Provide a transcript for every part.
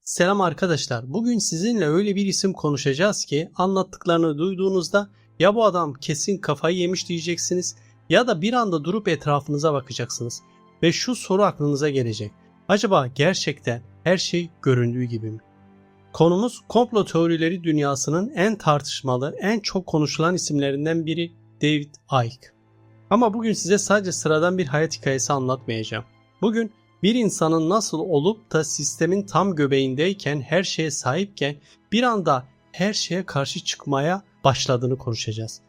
Selam arkadaşlar. Bugün sizinle öyle bir isim konuşacağız ki anlattıklarını duyduğunuzda ya bu adam kesin kafayı yemiş diyeceksiniz ya da bir anda durup etrafınıza bakacaksınız ve şu soru aklınıza gelecek. Acaba gerçekten her şey göründüğü gibi mi? Konumuz komplo teorileri dünyasının en tartışmalı, en çok konuşulan isimlerinden biri David Icke. Ama bugün size sadece sıradan bir hayat hikayesi anlatmayacağım. Bugün bir insanın nasıl olup da sistemin tam göbeğindeyken, her şeye sahipken bir anda her şeye karşı çıkmaya başladığını konuşacağız.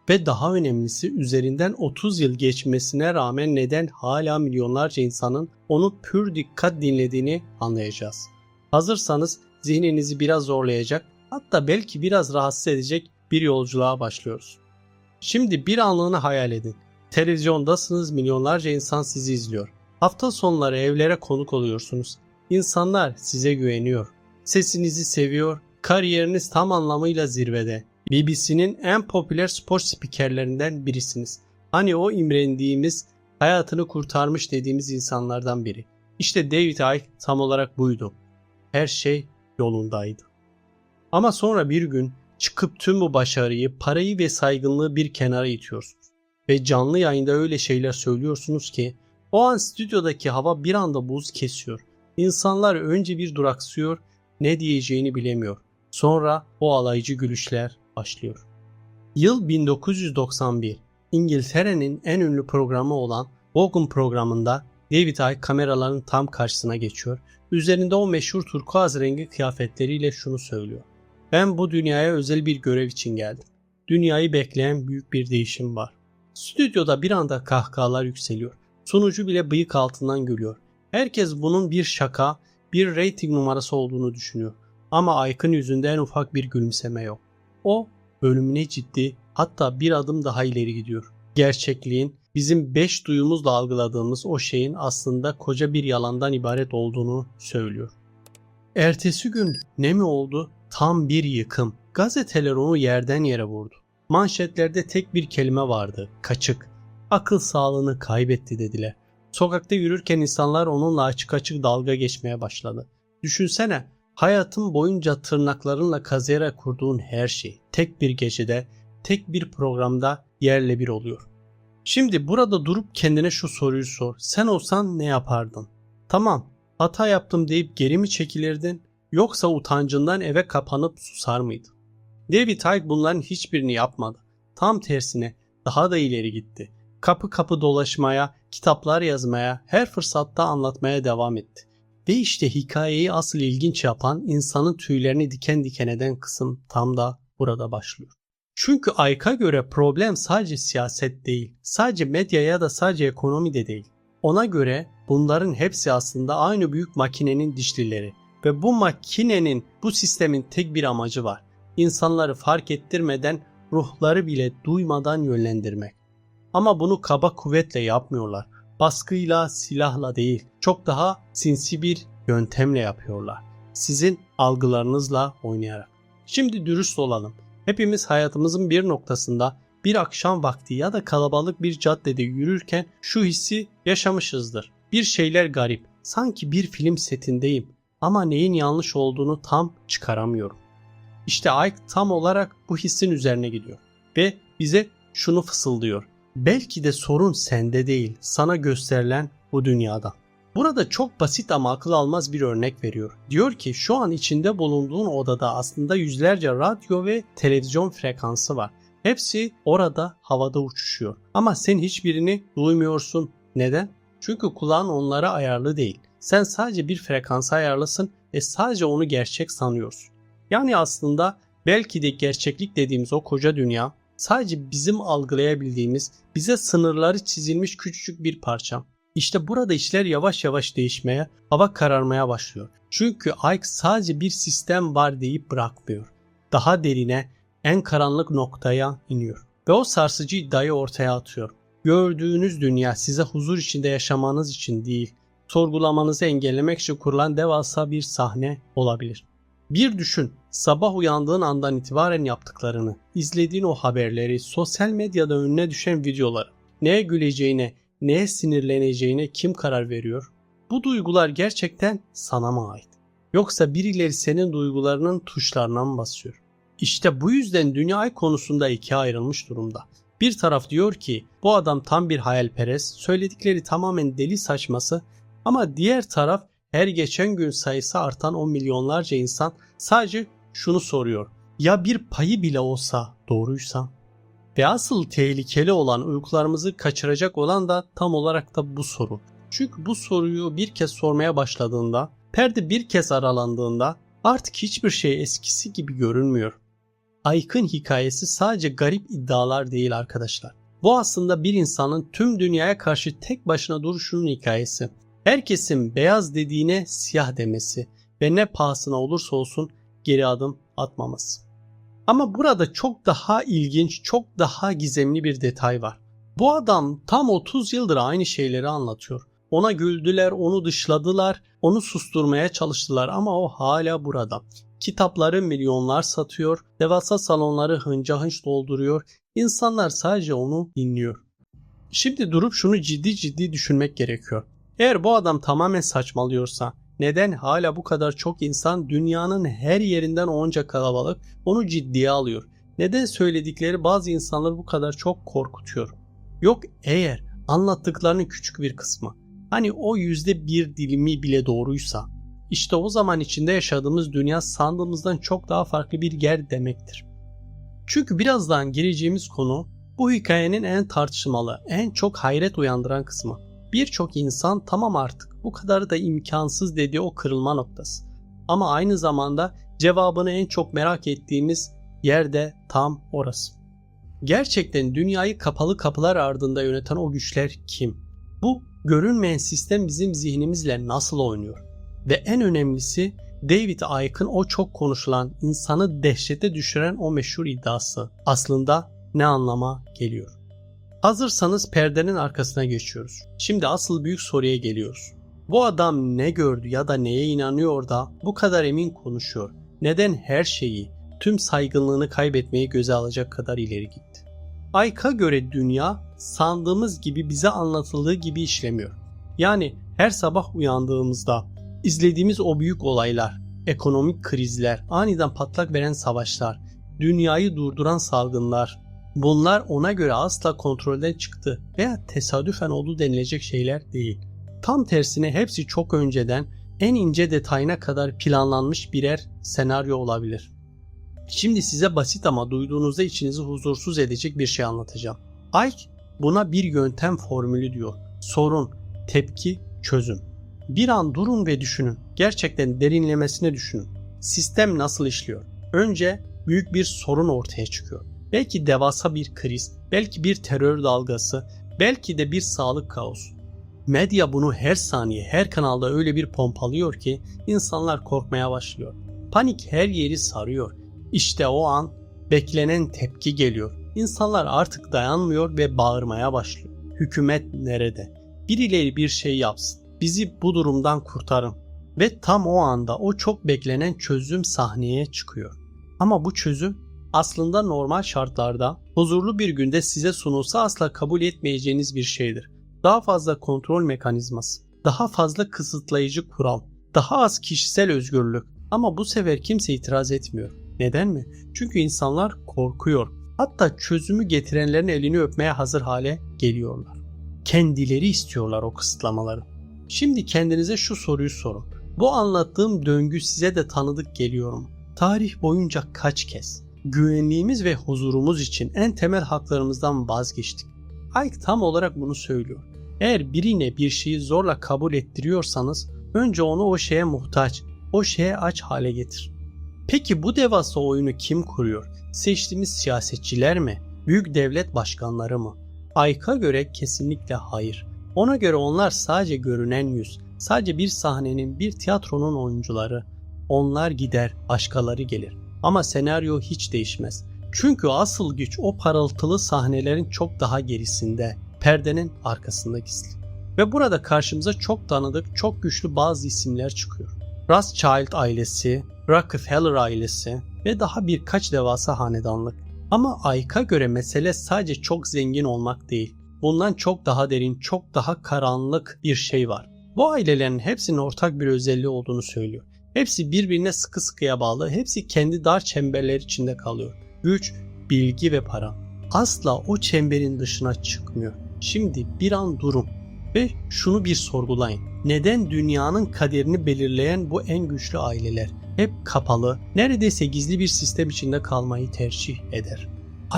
Ve daha önemlisi üzerinden 30 yıl geçmesine rağmen neden hala milyonlarca insanın onu pür dikkat dinlediğini anlayacağız. Hazırsanız zihninizi biraz zorlayacak, hatta belki biraz rahatsız edecek bir yolculuğa başlıyoruz. Şimdi bir anlığını hayal edin. Televizyondasınız, milyonlarca insan sizi izliyor. Hafta sonları evlere konuk oluyorsunuz. İnsanlar size güveniyor. Sesinizi seviyor. Kariyeriniz tam anlamıyla zirvede. BBC'nin en popüler spor spikerlerinden birisiniz. Hani o imrendiğimiz, hayatını kurtarmış dediğimiz insanlardan biri. İşte David Icke tam olarak buydu. Her şey yolundaydı. Ama sonra bir gün çıkıp tüm bu başarıyı, parayı ve saygınlığı bir kenara itiyorsunuz. Ve canlı yayında öyle şeyler söylüyorsunuz ki o an stüdyodaki hava bir anda buz kesiyor. İnsanlar önce bir duraksıyor, ne diyeceğini bilemiyor. Sonra o alaycı gülüşler başlıyor. Yıl 1991. İngiltere'nin en ünlü programı olan Vogue programında David Icke kameraların tam karşısına geçiyor. Üzerinde o meşhur turkuaz rengi kıyafetleriyle şunu söylüyor. Ben bu dünyaya özel bir görev için geldim. Dünyayı bekleyen büyük bir değişim var. Stüdyoda bir anda kahkahalar yükseliyor. Sunucu bile bıyık altından gülüyor. Herkes bunun bir şaka, bir reyting numarası olduğunu düşünüyor. Ama Icke'ın yüzünde en ufak bir gülümseme yok. O bölümüne ciddi, hatta bir adım daha ileri gidiyor. Gerçekliğin, bizim 5 duyumuzla algıladığımız o şeyin aslında koca bir yalandan ibaret olduğunu söylüyor. Ertesi gün ne mi oldu? Tam bir yıkım. Gazeteler onu yerden yere vurdu. Manşetlerde tek bir kelime vardı. Kaçık. Akıl sağlığını kaybetti dediler. Sokakta yürürken insanlar onunla açık açık dalga geçmeye başladı. Düşünsene, hayatın boyunca tırnaklarınla kazıyarak kurduğun her şey tek bir gecede, tek bir programda yerle bir oluyor. Şimdi burada durup kendine şu soruyu sor. Sen olsan ne yapardın? Tamam, hata yaptım deyip geri mi çekilirdin? Yoksa utancından eve kapanıp susar mıydın? David Icke bunların hiçbirini yapmadı. Tam tersine daha da ileri gitti. Kapı kapı dolaşmaya, kitaplar yazmaya, her fırsatta anlatmaya devam etti. Ve işte hikayeyi asıl ilginç yapan, insanın tüylerini diken diken eden kısım tam da burada başlıyor. Çünkü Icke'a göre problem sadece siyaset değil, sadece medya ya da sadece ekonomi de değil. Ona göre bunların hepsi aslında aynı büyük makinenin dişlileri ve bu makinenin, bu sistemin tek bir amacı var. İnsanları fark ettirmeden, ruhları bile duymadan yönlendirmek. Ama bunu kaba kuvvetle yapmıyorlar. Baskıyla, silahla değil, çok daha sinsi bir yöntemle yapıyorlar. Sizin algılarınızla oynayarak. Şimdi dürüst olalım. Hepimiz hayatımızın bir noktasında bir akşam vakti ya da kalabalık bir caddede yürürken şu hissi yaşamışızdır. Bir şeyler garip. Sanki bir film setindeyim ama neyin yanlış olduğunu tam çıkaramıyorum. İşte Icke tam olarak bu hissin üzerine gidiyor ve bize şunu fısıldıyor. Belki de sorun sende değil, sana gösterilen bu dünyada. Burada çok basit ama akıl almaz bir örnek veriyor. Diyor ki şu an içinde bulunduğun odada aslında yüzlerce radyo ve televizyon frekansı var. Hepsi orada havada uçuşuyor. Ama sen hiçbirini duymuyorsun. Neden? Çünkü kulağın onlara ayarlı değil. Sen sadece bir frekansa ayarlısın ve sadece onu gerçek sanıyorsun. Yani aslında belki de gerçeklik dediğimiz o koca dünya sadece bizim algılayabildiğimiz, bize sınırları çizilmiş küçücük bir parça. İşte burada işler yavaş yavaş değişmeye, hava kararmaya başlıyor. Çünkü Icke sadece bir sistem var deyip bırakmıyor. Daha derine, en karanlık noktaya iniyor. Ve o sarsıcı iddiayı ortaya atıyor. Gördüğünüz dünya size huzur içinde yaşamanız için değil, sorgulamanızı engellemek için kurulan devasa bir sahne olabilir. Bir düşün, sabah uyandığın andan itibaren yaptıklarını, izlediğin o haberleri, sosyal medyada önüne düşen videoları, neye güleceğine, neye sinirleneceğine kim karar veriyor? Bu duygular gerçekten sana mı ait? Yoksa birileri senin duygularının tuşlarına mı basıyor? İşte bu yüzden dünya konusunda ikiye ayrılmış durumda. Bir taraf diyor ki bu adam tam bir hayalperest, söyledikleri tamamen deli saçması, ama diğer taraf her geçen gün sayısı artan o milyonlarca insan sadece şunu soruyor: ya bir payı bile olsa doğruysa? Ve asıl tehlikeli olan, uykularımızı kaçıracak olan da tam olarak da bu soru. Çünkü bu soruyu bir kez sormaya başladığında, perde bir kez aralandığında artık hiçbir şey eskisi gibi görünmüyor. Ike'ın hikayesi sadece garip iddialar değil arkadaşlar. Bu aslında bir insanın tüm dünyaya karşı tek başına duruşunun hikayesi. Herkesin beyaz dediğine siyah demesi ve ne pahasına olursa olsun geri adım atmaması. Ama burada çok daha ilginç, çok daha gizemli bir detay var. Bu adam tam 30 yıldır aynı şeyleri anlatıyor. Ona güldüler, onu dışladılar, onu susturmaya çalıştılar ama o hala burada. Kitapları milyonlar satıyor, devasa salonları hınca hınç dolduruyor. İnsanlar sadece onu dinliyor. Şimdi durup şunu ciddi ciddi düşünmek gerekiyor. Eğer bu adam tamamen saçmalıyorsa, neden hala bu kadar çok insan, dünyanın her yerinden onca kalabalık onu ciddiye alıyor? Neden söyledikleri bazı insanları bu kadar çok korkutuyor? Yok, eğer anlattıklarının küçük bir kısmı, hani o %1 dilimi bile doğruysa, işte o zaman içinde yaşadığımız dünya sandığımızdan çok daha farklı bir yer demektir. Çünkü birazdan gireceğimiz konu bu hikayenin en tartışmalı, en çok hayret uyandıran kısmı. Birçok insan tamam artık bu kadar da imkansız dediği o kırılma noktası. Ama aynı zamanda cevabını en çok merak ettiğimiz yer de tam orası. Gerçekten dünyayı kapalı kapılar ardında yöneten o güçler kim? Bu görünmeyen sistem bizim zihnimizle nasıl oynuyor? Ve en önemlisi David Icke'ın o çok konuşulan, insanı dehşete düşüren o meşhur iddiası aslında ne anlama geliyor? Hazırsanız perdenin arkasına geçiyoruz. Şimdi asıl büyük soruya geliyoruz. Bu adam ne gördü ya da neye inanıyor da bu kadar emin konuşuyor? Neden her şeyi, tüm saygınlığını kaybetmeyi göze alacak kadar ileri gitti? Icke'a göre dünya sandığımız gibi, bize anlatıldığı gibi işlemiyor. Yani her sabah uyandığımızda izlediğimiz o büyük olaylar, ekonomik krizler, aniden patlak veren savaşlar, dünyayı durduran salgınlar, bunlar ona göre asla kontrolden çıktı veya tesadüfen oldu denilecek şeyler değil. Tam tersine hepsi çok önceden en ince detayına kadar planlanmış birer senaryo olabilir. Şimdi size basit ama duyduğunuzda içinizi huzursuz edecek bir şey anlatacağım. Icke buna bir yöntem formülü diyor. Sorun, tepki, çözüm. Bir an durun ve düşünün. Gerçekten derinlemesine düşünün. Sistem nasıl işliyor? Önce büyük bir sorun ortaya çıkıyor. Belki devasa bir kriz, belki bir terör dalgası, belki de bir sağlık kaosu. Medya bunu her saniye, her kanalda öyle bir pompalıyor ki insanlar korkmaya başlıyor. Panik her yeri sarıyor. İşte o an beklenen tepki geliyor. İnsanlar artık dayanmıyor ve bağırmaya başlıyor. Hükümet nerede? Birileri bir şey yapsın. Bizi bu durumdan kurtarın. Ve tam o anda o çok beklenen çözüm sahneye çıkıyor. Ama bu çözüm aslında normal şartlarda, huzurlu bir günde size sunulsa asla kabul etmeyeceğiniz bir şeydir. Daha fazla kontrol mekanizması, daha fazla kısıtlayıcı kural, daha az kişisel özgürlük. Ama bu sefer kimse itiraz etmiyor. Neden mi? Çünkü insanlar korkuyor. Hatta çözümü getirenlerin elini öpmeye hazır hale geliyorlar. Kendileri istiyorlar o kısıtlamaları. Şimdi kendinize şu soruyu sorun. Bu anlattığım döngü size de tanıdık geliyor mu? Tarih boyunca kaç kez güvenliğimiz ve huzurumuz için en temel haklarımızdan vazgeçtik? Icke tam olarak bunu söylüyor. Eğer birine bir şeyi zorla kabul ettiriyorsanız önce onu o şeye muhtaç, o şeye aç hale getir. Peki bu devasa oyunu kim kuruyor? Seçtiğimiz siyasetçiler mi? Büyük devlet başkanları mı? Icke'a göre kesinlikle hayır. Ona göre onlar sadece görünen yüz, sadece bir sahnenin, bir tiyatronun oyuncuları. Onlar gider, başkaları gelir. Ama senaryo hiç değişmez. Çünkü asıl güç o parıltılı sahnelerin çok daha gerisinde, perdenin arkasında gizli. Ve burada karşımıza çok tanıdık, çok güçlü bazı isimler çıkıyor. Rothschild ailesi, Rockefeller ailesi ve daha birkaç devasa hanedanlık. Ama Icke'a göre mesele sadece çok zengin olmak değil. Bundan çok daha derin, çok daha karanlık bir şey var. Bu ailelerin hepsinin ortak bir özelliği olduğunu söylüyor. Hepsi birbirine sıkı sıkıya bağlı, hepsi kendi dar çemberler içinde kalıyor. Güç, bilgi ve para asla o çemberin dışına çıkmıyor. Şimdi bir an durun ve şunu bir sorgulayın. Neden dünyanın kaderini belirleyen bu en güçlü aileler hep kapalı, neredeyse gizli bir sistem içinde kalmayı tercih eder?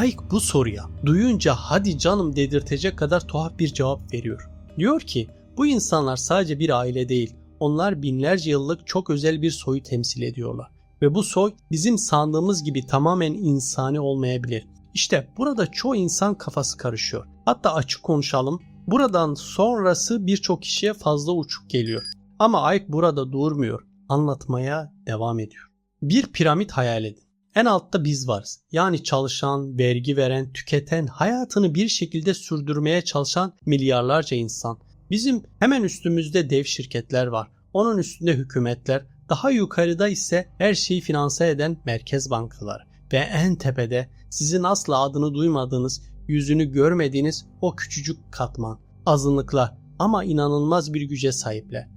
Ike bu soruya duyunca hadi canım dedirtecek kadar tuhaf bir cevap veriyor. Diyor ki bu insanlar sadece bir aile değil, onlar binlerce yıllık çok özel bir soyu temsil ediyorlar. Ve bu soy bizim sandığımız gibi tamamen insani olmayabilir. İşte burada çoğu insan kafası karışıyor. Hatta açık konuşalım, buradan sonrası birçok kişiye fazla uçuk geliyor. Ama Ike burada durmuyor, anlatmaya devam ediyor. Bir piramit hayal edin. En altta biz varız. Yani çalışan, vergi veren, tüketen, hayatını bir şekilde sürdürmeye çalışan milyarlarca insan. Bizim hemen üstümüzde dev şirketler var. Onun üstünde hükümetler. Daha yukarıda ise her şeyi finanse eden merkez bankaları. Ve en tepede sizin asla adını duymadığınız, yüzünü görmediğiniz o küçücük katman. Azınlıklar ama inanılmaz bir güce sahipler.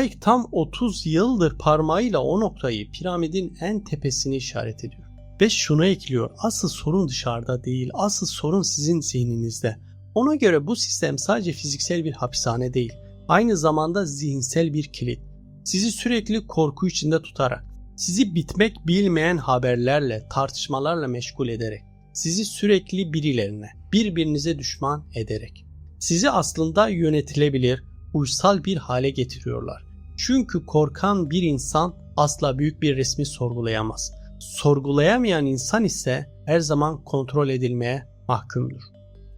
Ike tam 30 yıldır parmağıyla o noktayı, piramidin en tepesini işaret ediyor. Ve şunu ekliyor, asıl sorun dışarıda değil, asıl sorun sizin zihninizde. Ona göre bu sistem sadece fiziksel bir hapishane değil, aynı zamanda zihinsel bir kilit. Sizi sürekli korku içinde tutarak, sizi bitmek bilmeyen haberlerle, tartışmalarla meşgul ederek, sizi sürekli birilerine, birbirinize düşman ederek, sizi aslında yönetilebilir, uysal bir hale getiriyorlar. Çünkü korkan bir insan asla büyük bir resmi sorgulayamaz. Sorgulayamayan insan ise her zaman kontrol edilmeye mahkumdur.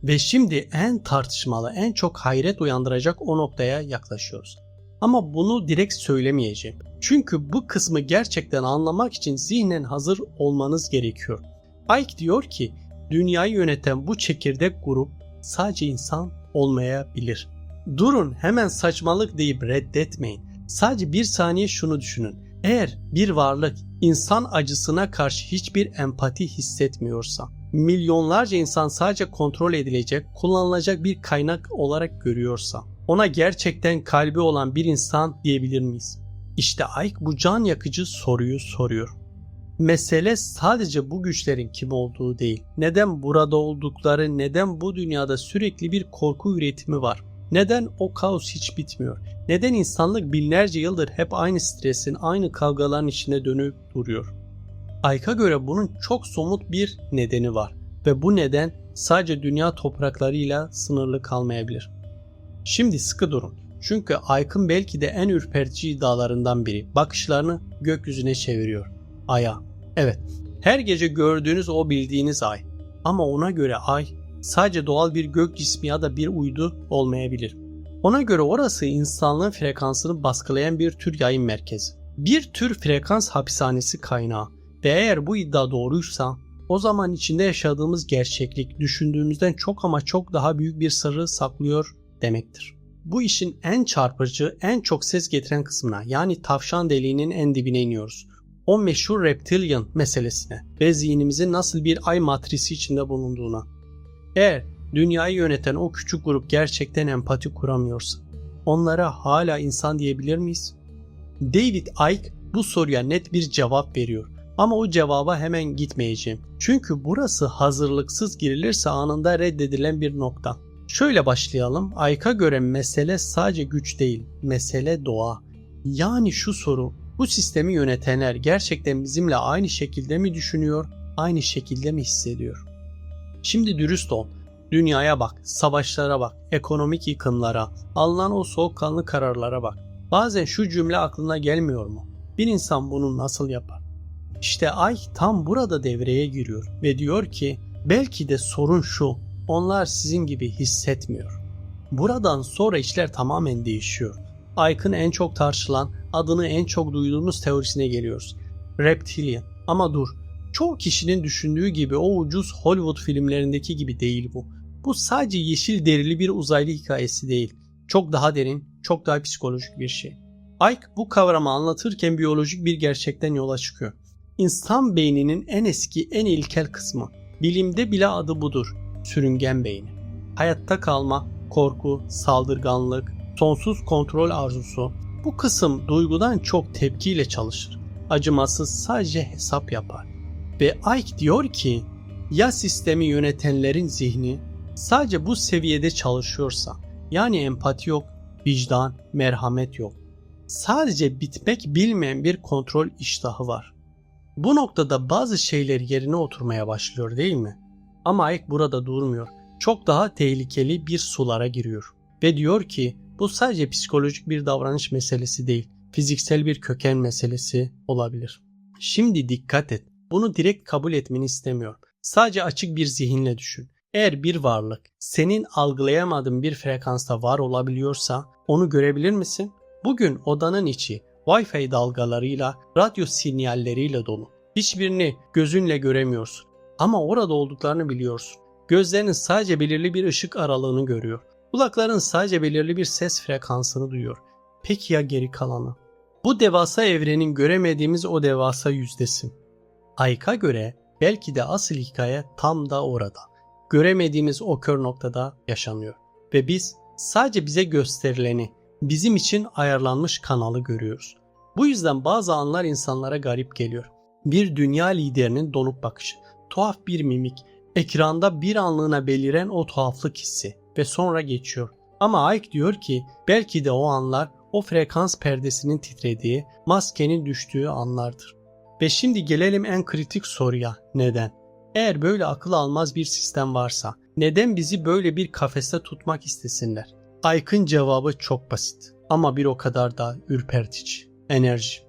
Ve şimdi en tartışmalı, en çok hayret uyandıracak o noktaya yaklaşıyoruz. Ama bunu direkt söylemeyeceğim. Çünkü bu kısmı gerçekten anlamak için zihnen hazır olmanız gerekiyor. Ike diyor ki, dünyayı yöneten bu çekirdek grup sadece insan olmayabilir. Durun, hemen saçmalık deyip reddetmeyin. Sadece bir saniye şunu düşünün. Eğer bir varlık insan acısına karşı hiçbir empati hissetmiyorsa, milyonlarca insan sadece kontrol edilecek, kullanılacak bir kaynak olarak görüyorsa, ona gerçekten kalbi olan bir insan diyebilir miyiz? İşte Ike bu can yakıcı soruyu soruyor. Mesele sadece bu güçlerin kim olduğu değil. Neden burada oldukları, neden bu dünyada sürekli bir korku üretimi var? Neden o kaos hiç bitmiyor? Neden insanlık binlerce yıldır hep aynı stresin, aynı kavgaların içinde dönüp duruyor? Ike'a göre bunun çok somut bir nedeni var ve bu neden sadece dünya topraklarıyla sınırlı kalmayabilir. Şimdi sıkı durun. Çünkü Ike'ın belki de en ürpertici iddialarından biri. Bakışlarını gökyüzüne çeviriyor. Ay'a. Evet, her gece gördüğünüz o bildiğiniz ay. Ama ona göre ay sadece doğal bir gök cismi ya da bir uydu olmayabilir. Ona göre orası insanlığın frekansını baskılayan bir tür yayın merkezi. Bir tür frekans hapishanesi kaynağı. Ve eğer bu iddia doğruysa o zaman içinde yaşadığımız gerçeklik düşündüğümüzden çok ama çok daha büyük bir sırrı saklıyor demektir. Bu işin en çarpıcı, en çok ses getiren kısmına, yani tavşan deliğinin en dibine iniyoruz. O meşhur reptilian meselesine ve zihnimizin nasıl bir ay matrisi içinde bulunduğuna. Eğer dünyayı yöneten o küçük grup gerçekten empati kuramıyorsa, onlara hala insan diyebilir miyiz? David Icke bu soruya net bir cevap veriyor. Ama o cevaba hemen gitmeyeceğim. Çünkü burası hazırlıksız girilirse anında reddedilen bir nokta. Şöyle başlayalım. Icke'a göre mesele sadece güç değil, mesele doğa. Yani şu soru, bu sistemi yönetenler gerçekten bizimle aynı şekilde mi düşünüyor, aynı şekilde mi hissediyor? Şimdi dürüst ol. Dünyaya bak, savaşlara bak, ekonomik yıkımlara, alınan o soğukkanlı kararlara bak. Bazen şu cümle aklına gelmiyor mu? Bir insan bunu nasıl yapar? İşte Ay tam burada devreye giriyor ve diyor ki belki de sorun şu, onlar sizin gibi hissetmiyor. Buradan sonra işler tamamen değişiyor. Ike'ın en çok tartışılan, adını en çok duyduğunuz teorisine geliyoruz. Reptilian. Ama dur, çoğu kişinin düşündüğü gibi o ucuz Hollywood filmlerindeki gibi değil bu. Bu sadece yeşil derili bir uzaylı hikayesi değil. Çok daha derin, çok daha psikolojik bir şey. Ike bu kavramı anlatırken biyolojik bir gerçekten yola çıkıyor. İnsan beyninin en eski, en ilkel kısmı. Bilimde bile adı budur. Sürüngen beyni. Hayatta kalma, korku, saldırganlık, sonsuz kontrol arzusu, Bu kısım duygudan çok tepkiyle çalışır. Acımasız, sadece hesap yapar. Ve Ike diyor ki, ya sistemi yönetenlerin zihni sadece bu seviyede çalışıyorsa, yani empati yok, vicdan, merhamet yok. Sadece bitmek bilmeyen bir kontrol iştahı var. Bu noktada bazı şeyler yerine oturmaya başlıyor, değil mi? Ama Ike burada durmuyor. Çok daha tehlikeli bir sulara giriyor. Ve diyor ki bu sadece psikolojik bir davranış meselesi değil, fiziksel bir köken meselesi olabilir. Şimdi dikkat et. Bunu direkt kabul etmeni istemiyorum. Sadece açık bir zihinle düşün. Eğer bir varlık senin algılayamadığın bir frekansta var olabiliyorsa onu görebilir misin? Bugün odanın içi Wi-Fi dalgalarıyla, radyo sinyalleriyle dolu. Hiçbirini gözünle göremiyorsun ama orada olduklarını biliyorsun. Gözlerin sadece belirli bir ışık aralığını görüyor. Kulakların sadece belirli bir ses frekansını duyuyor. Peki ya geri kalanı? Bu devasa evrenin göremediğimiz o devasa yüzdesi. Ike'a göre belki de asıl hikaye tam da orada. Göremediğimiz o kör noktada yaşanıyor. Ve biz sadece bize gösterileni, bizim için ayarlanmış kanalı görüyoruz. Bu yüzden bazı anlar insanlara garip geliyor. Bir dünya liderinin donuk bakışı, tuhaf bir mimik, ekranda bir anlığına beliren o tuhaflık hissi ve sonra geçiyor. Ama Ike diyor ki belki de o anlar o frekans perdesinin titrediği, maskenin düştüğü anlardır. Ve şimdi gelelim en kritik soruya, neden? Eğer böyle akıl almaz bir sistem varsa neden bizi böyle bir kafeste tutmak istesinler? Ike'ın cevabı çok basit ama bir o kadar da ürpertici. Enerji.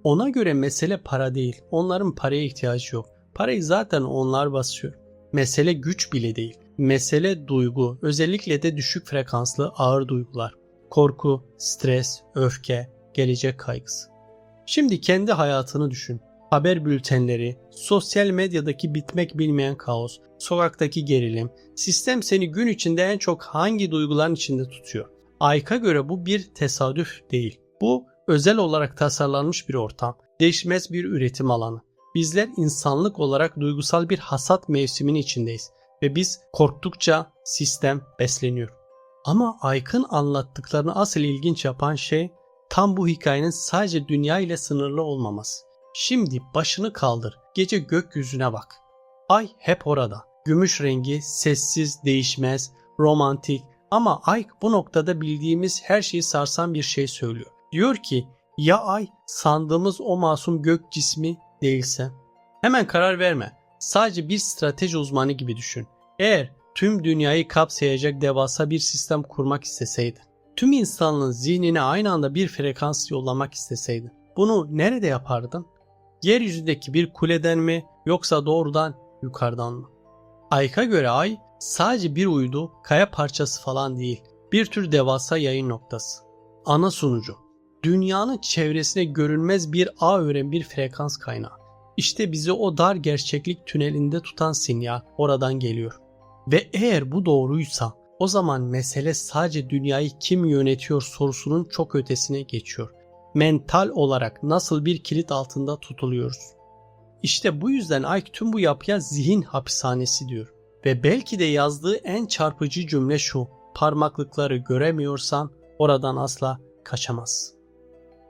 Ona göre mesele para değil, onların paraya ihtiyacı yok. Parayı zaten onlar basıyor. Mesele güç bile değil. Mesele duygu, özellikle de düşük frekanslı ağır duygular. Korku, stres, öfke, gelecek kaygısı. Şimdi kendi hayatını düşün. Haber bültenleri, sosyal medyadaki bitmek bilmeyen kaos, sokaktaki gerilim, sistem seni gün içinde en çok hangi duyguların içinde tutuyor? Ike'a göre bu bir tesadüf değil. Bu özel olarak tasarlanmış bir ortam, değişmez bir üretim alanı. Bizler insanlık olarak duygusal bir hasat mevsiminin içindeyiz ve biz korktukça sistem besleniyor. Ama Ike'ın anlattıklarını asıl ilginç yapan şey tam bu hikayenin sadece dünya ile sınırlı olmaması. Şimdi başını kaldır, gece gökyüzüne bak. Ay hep orada. Gümüş rengi, sessiz, değişmez, romantik ama Ike bu noktada bildiğimiz her şeyi sarsan bir şey söylüyor. Diyor ki ya ay sandığımız o masum gök cismi değilse? Hemen karar verme. Sadece bir strateji uzmanı gibi düşün. Eğer tüm dünyayı kapsayacak devasa bir sistem kurmak isteseydin, tüm insanlığın zihnine aynı anda bir frekans yollamak isteseydin, bunu nerede yapardın? Yeryüzündeki bir kuleden mi yoksa doğrudan yukarıdan mı? Ike'a göre ay sadece bir uydu, kaya parçası falan değil, bir tür devasa yayın noktası. Ana sunucu. Dünyanın çevresine görünmez bir ağ ören bir frekans kaynağı. İşte bizi o dar gerçeklik tünelinde tutan sinyal oradan geliyor. Ve eğer bu doğruysa o zaman mesele sadece dünyayı kim yönetiyor sorusunun çok ötesine geçiyor. Mental olarak nasıl bir kilit altında tutuluyoruz? İşte bu yüzden Ike tüm bu yapıya zihin hapishanesi diyor. Ve belki de yazdığı en çarpıcı cümle şu: parmaklıkları göremiyorsan oradan asla kaçamaz.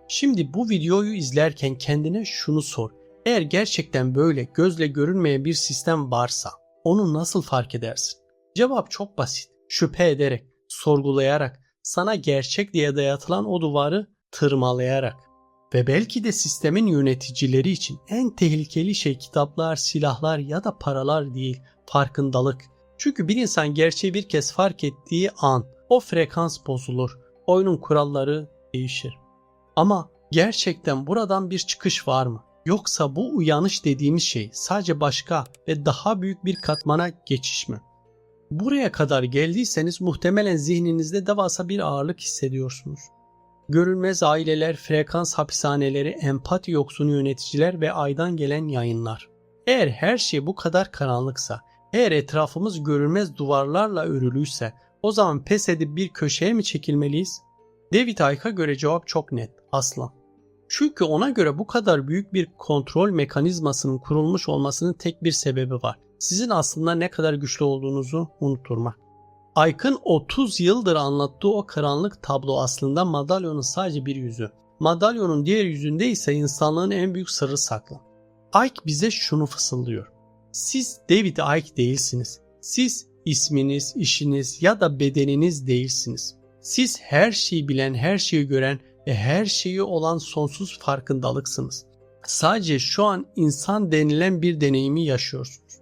Şimdi bu videoyu izlerken kendine şunu sor. Eğer gerçekten böyle gözle görünmeyen bir sistem varsa onu nasıl fark edersin? Cevap çok basit. Şüphe ederek, sorgulayarak, sana gerçek diye dayatılan o duvarı tırmalayarak. Ve belki de sistemin yöneticileri için en tehlikeli şey kitaplar, silahlar ya da paralar değil, farkındalık. Çünkü bir insan gerçeği bir kez fark ettiği an o frekans bozulur, oyunun kuralları değişir. Ama gerçekten buradan bir çıkış var mı? Yoksa bu uyanış dediğimiz şey sadece başka ve daha büyük bir katmana geçiş mi? Buraya kadar geldiyseniz muhtemelen zihninizde devasa bir ağırlık hissediyorsunuz. Görünmez aileler, frekans hapishaneleri, empati yoksunu yöneticiler ve aydan gelen yayınlar. Eğer her şey bu kadar karanlıksa, eğer etrafımız görünmez duvarlarla örülüyse, o zaman pes edip bir köşeye mi çekilmeliyiz? David Icke'a göre cevap çok net, asla. Çünkü ona göre bu kadar büyük bir kontrol mekanizmasının kurulmuş olmasının tek bir sebebi var. Sizin aslında ne kadar güçlü olduğunuzu unutturmak. Icke'ın 30 yıldır anlattığı o karanlık tablo aslında madalyonun sadece bir yüzü. Madalyonun diğer yüzünde ise insanlığın en büyük sırrı saklı. Icke bize şunu fısıldıyor. Siz David Icke değilsiniz. Siz isminiz, işiniz ya da bedeniniz değilsiniz. Siz her şeyi bilen, her şeyi gören ve her şeyi olan sonsuz farkındalıksınız. Sadece şu an insan denilen bir deneyimi yaşıyorsunuz.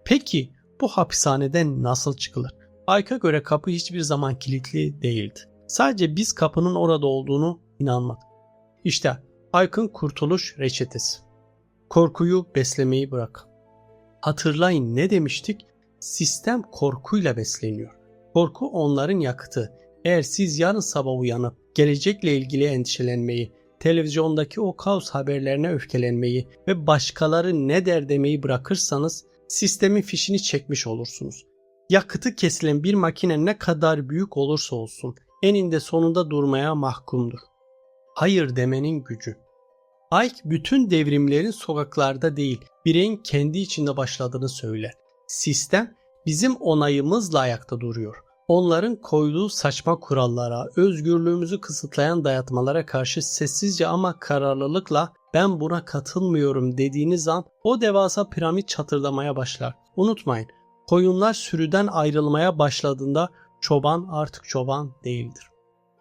Peki bu hapishaneden nasıl çıkılır? Icke'a göre kapı hiçbir zaman kilitli değildi. Sadece biz kapının orada olduğunu inanmadık. İşte Icke'ın kurtuluş reçetesi. Korkuyu beslemeyi bırak. Hatırlayın ne demiştik? Sistem korkuyla besleniyor. Korku onların yakıtı. Eğer siz yarın sabah uyanıp gelecekle ilgili endişelenmeyi, televizyondaki o kaos haberlerine öfkelenmeyi ve başkaları ne der demeyi bırakırsanız sistemin fişini çekmiş olursunuz. Yakıtı kesilen bir makine ne kadar büyük olursa olsun eninde sonunda durmaya mahkumdur. Hayır demenin gücü. Icke bütün devrimlerin sokaklarda değil, bireyin kendi içinde başladığını söyler. Sistem bizim onayımızla ayakta duruyor. Onların koyduğu saçma kurallara, özgürlüğümüzü kısıtlayan dayatmalara karşı sessizce ama kararlılıkla ben buna katılmıyorum dediğiniz an o devasa piramit çatırdamaya başlar. Unutmayın, koyunlar sürüden ayrılmaya başladığında çoban artık çoban değildir.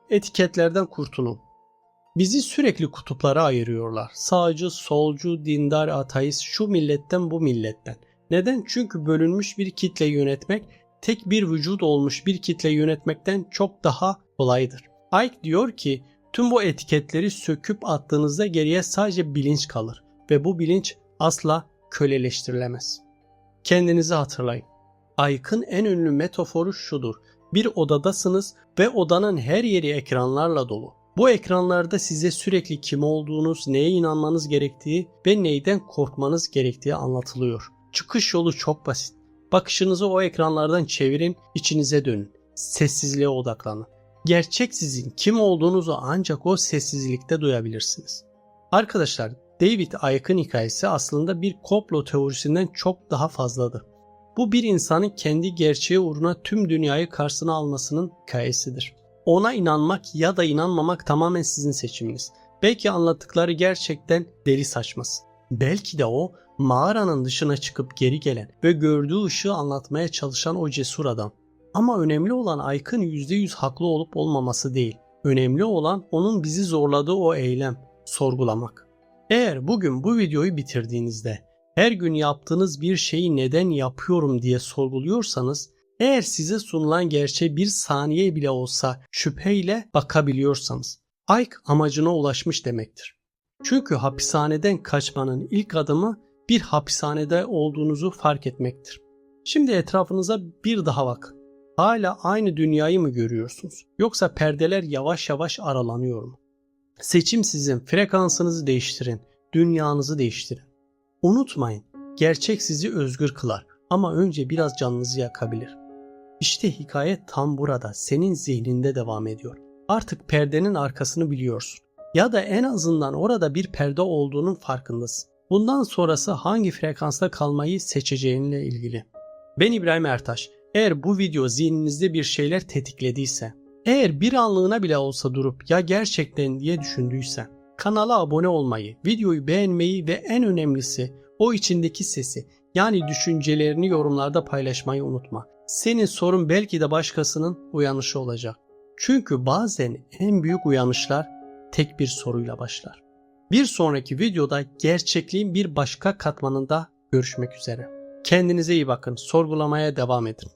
Etiketlerden kurtulun. Bizi sürekli kutuplara ayırıyorlar. Sağcı, solcu, dindar, ateist, şu milletten bu milletten. Neden? Çünkü bölünmüş bir kitle yönetmek, tek bir vücut olmuş bir kitle yönetmekten çok daha kolaydır. Icke diyor ki tüm bu etiketleri söküp attığınızda geriye sadece bilinç kalır ve bu bilinç asla köleleştirilemez. Kendinizi hatırlayın. Icke'ın en ünlü metaforu şudur. Bir odadasınız ve odanın her yeri ekranlarla dolu. Bu ekranlarda size sürekli kim olduğunuz, neye inanmanız gerektiği ve neyden korkmanız gerektiği anlatılıyor. Çıkış yolu çok basit. Bakışınızı o ekranlardan çevirin, içinize dönün. Sessizliğe odaklanın. Gerçek sizin kim olduğunuzu ancak o sessizlikte duyabilirsiniz. Arkadaşlar, David Icke'ın hikayesi aslında bir komplo teorisinden çok daha fazladır. Bu bir insanın kendi gerçeği uğruna tüm dünyayı karşısına almasının hikayesidir. Ona inanmak ya da inanmamak tamamen sizin seçiminiz. Belki anlattıkları gerçekten deli saçması. Belki de o mağaranın dışına çıkıp geri gelen ve gördüğü ışığı anlatmaya çalışan o cesur adam. Ama önemli olan Icke'ın %100 haklı olup olmaması değil. Önemli olan onun bizi zorladığı o eylem, sorgulamak. Eğer bugün bu videoyu bitirdiğinizde her gün yaptığınız bir şeyi neden yapıyorum diye sorguluyorsanız, eğer size sunulan gerçeğe bir saniye bile olsa şüpheyle bakabiliyorsanız, Icke amacına ulaşmış demektir. Çünkü hapishaneden kaçmanın ilk adımı bir hapishanede olduğunuzu fark etmektir. Şimdi etrafınıza bir daha bakın. Hala aynı dünyayı mı görüyorsunuz? Yoksa perdeler yavaş yavaş aralanıyor mu? Seçim sizin. Frekansınızı değiştirin. Dünyanızı değiştirin. Unutmayın, gerçek sizi özgür kılar ama önce biraz canınızı yakabilir. İşte hikaye tam burada, senin zihninde devam ediyor. Artık perdenin arkasını biliyorsun. Ya da en azından orada bir perde olduğunun farkındasın. Bundan sonrası hangi frekansta kalmayı seçeceğinle ilgili. Ben İbrahim Ertaş. Eğer bu video zihninizde bir şeyler tetiklediyse, eğer bir anlığına bile olsa durup ya gerçekten diye düşündüysen, kanala abone olmayı, videoyu beğenmeyi ve en önemlisi o içindeki sesi yani düşüncelerini yorumlarda paylaşmayı unutma. Senin sorun belki de başkasının uyanışı olacak. Çünkü bazen en büyük uyanışlar tek bir soruyla başlar. Bir sonraki videoda gerçekliğin bir başka katmanında görüşmek üzere. Kendinize iyi bakın, sorgulamaya devam edin.